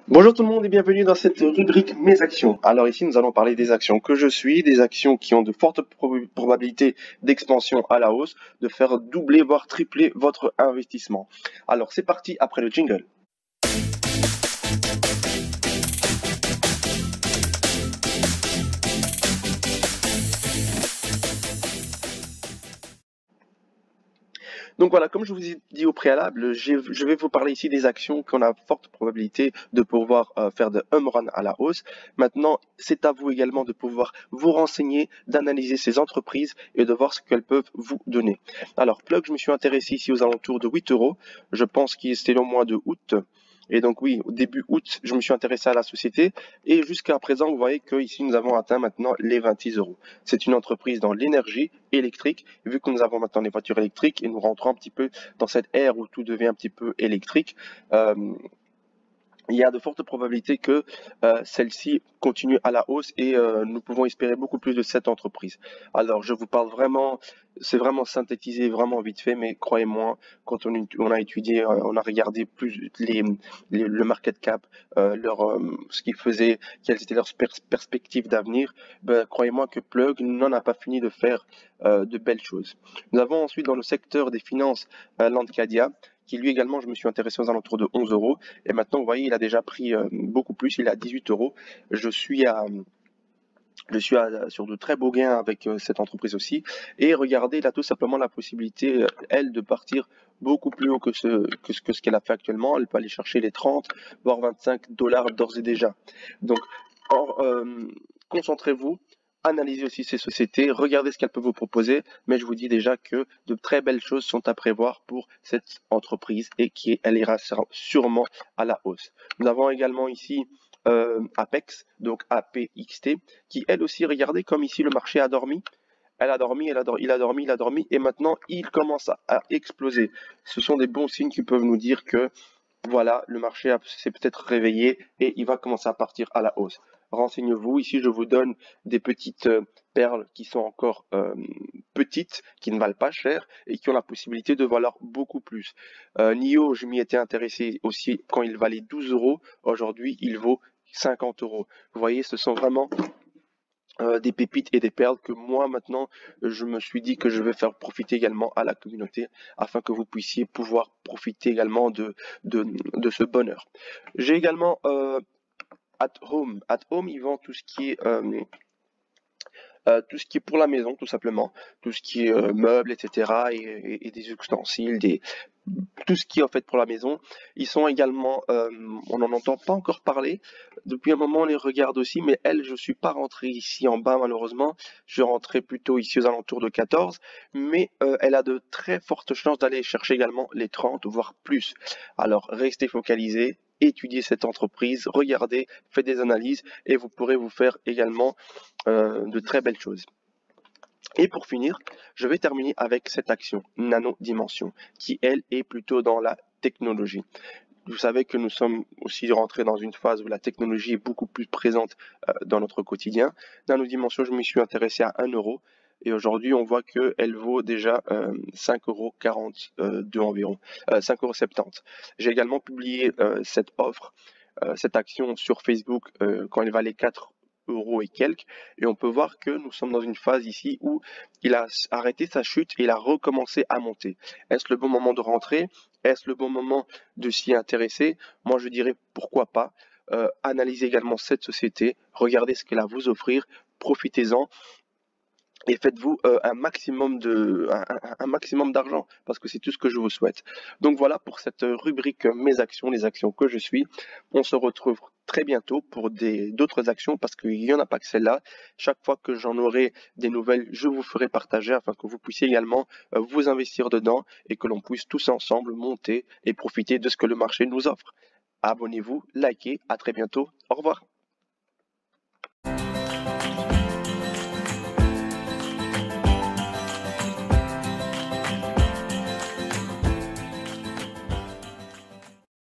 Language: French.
Bonjour tout le monde et bienvenue dans cette rubrique Mes actions. Alors ici nous allons parler des actions que je suis, des actions qui ont de fortes probabilités d'expansion à la hausse, de faire doubler voire tripler votre investissement. Alors c'est parti après le jingle. Donc voilà, comme je vous ai dit au préalable, je vais vous parler ici des actions qu'on a forte probabilité de pouvoir faire de home run à la hausse. Maintenant, c'est à vous également de pouvoir vous renseigner, d'analyser ces entreprises et de voir ce qu'elles peuvent vous donner. Alors, Plug, je me suis intéressé ici aux alentours de 8 euros. Je pense que c'était le mois de août. Et donc oui, au début août, je me suis intéressé à la société et jusqu'à présent, vous voyez qu'ici nous avons atteint maintenant les 26 euros. C'est une entreprise dans l'énergie électrique. Vu que nous avons maintenant les voitures électriques et nous rentrons un petit peu dans cette ère où tout devient un petit peu électrique, euh, il y a de fortes probabilités que celle-ci continue à la hausse et nous pouvons espérer beaucoup plus de cette entreprise. Alors, je vous parle vraiment, c'est vraiment synthétisé, vraiment vite fait, mais croyez-moi, quand on a étudié, on a regardé plus le market cap, ce qu'ils faisaient, quelles étaient leurs perspectives d'avenir, ben, croyez-moi que Plug n'en a pas fini de faire de belles choses. Nous avons ensuite dans le secteur des finances Landcadia, qui lui également, je me suis intéressé aux alentours de 11 euros. Et maintenant, vous voyez, il a déjà pris beaucoup plus, il est à 18 euros. Je suis à, sur de très beaux gains avec cette entreprise aussi. Et regardez, il a tout simplement la possibilité, elle, de partir beaucoup plus haut que ce qu'elle a fait actuellement. Elle peut aller chercher les 30, voire 25 dollars d'ores et déjà. Donc, concentrez-vous, analysez aussi ces sociétés, regardez ce qu'elles peuvent vous proposer, mais je vous dis déjà que de très belles choses sont à prévoir pour cette entreprise et qu'elle ira sûrement à la hausse. Nous avons également ici Apex, donc APXT, qui elle aussi, regardez comme ici le marché a dormi. Elle a dormi, il a dormi, il a dormi, et maintenant il commence à exploser. Ce sont des bons signes qui peuvent nous dire que voilà, le marché s'est peut-être réveillé et il va commencer à partir à la hausse. Renseignez-vous, ici je vous donne des petites perles qui sont encore petites, qui ne valent pas cher et qui ont la possibilité de valoir beaucoup plus. NIO, je m'y étais intéressé aussi quand il valait 12 euros. Aujourd'hui, il vaut 50 euros. Vous voyez, ce sont vraiment des pépites et des perles que moi maintenant je me suis dit que je vais faire profiter également à la communauté afin que vous puissiez pouvoir profiter également de ce bonheur. J'ai également At Home. At Home, ils vendent tout ce qui est pour la maison, tout simplement, tout ce qui est meubles, etc., et des ustensiles, tout ce qui est en fait pour la maison. Ils sont également, on n'en entend pas encore parler. Depuis un moment, on les regarde aussi, mais elle, je suis pas rentré ici en bas malheureusement. Je suis rentré plutôt ici aux alentours de 14, mais elle a de très fortes chances d'aller chercher également les 30, voire plus. Alors, restez focalisés. Étudiez cette entreprise, regardez, faites des analyses et vous pourrez vous faire également de très belles choses. Et pour finir, je vais terminer avec cette action, Nano Dimension, qui elle est plutôt dans la technologie. Vous savez que nous sommes aussi rentrés dans une phase où la technologie est beaucoup plus présente dans notre quotidien. Nano Dimension, je m'y suis intéressé à 1 euro. Et aujourd'hui, on voit qu'elle vaut déjà 5,42 € environ, 5,70 €. J'ai également publié cette offre, cette action sur Facebook quand elle valait 4 euros et quelques. Et on peut voir que nous sommes dans une phase ici où il a arrêté sa chute et il a recommencé à monter. Est-ce le bon moment de rentrer? Est-ce le bon moment de s'y intéresser? Moi, je dirais pourquoi pas. Analysez également cette société, regardez ce qu'elle a à vous offrir, profitez-en et faites-vous un maximum d'argent parce que c'est tout ce que je vous souhaite. Donc voilà pour cette rubrique mes actions, les actions que je suis. On se retrouve très bientôt pour d'autres actions parce qu'il n'y en a pas que celle-là. Chaque fois que j'en aurai des nouvelles, je vous ferai partager afin que vous puissiez également vous investir dedans et que l'on puisse tous ensemble monter et profiter de ce que le marché nous offre. Abonnez-vous, likez, à très bientôt, au revoir.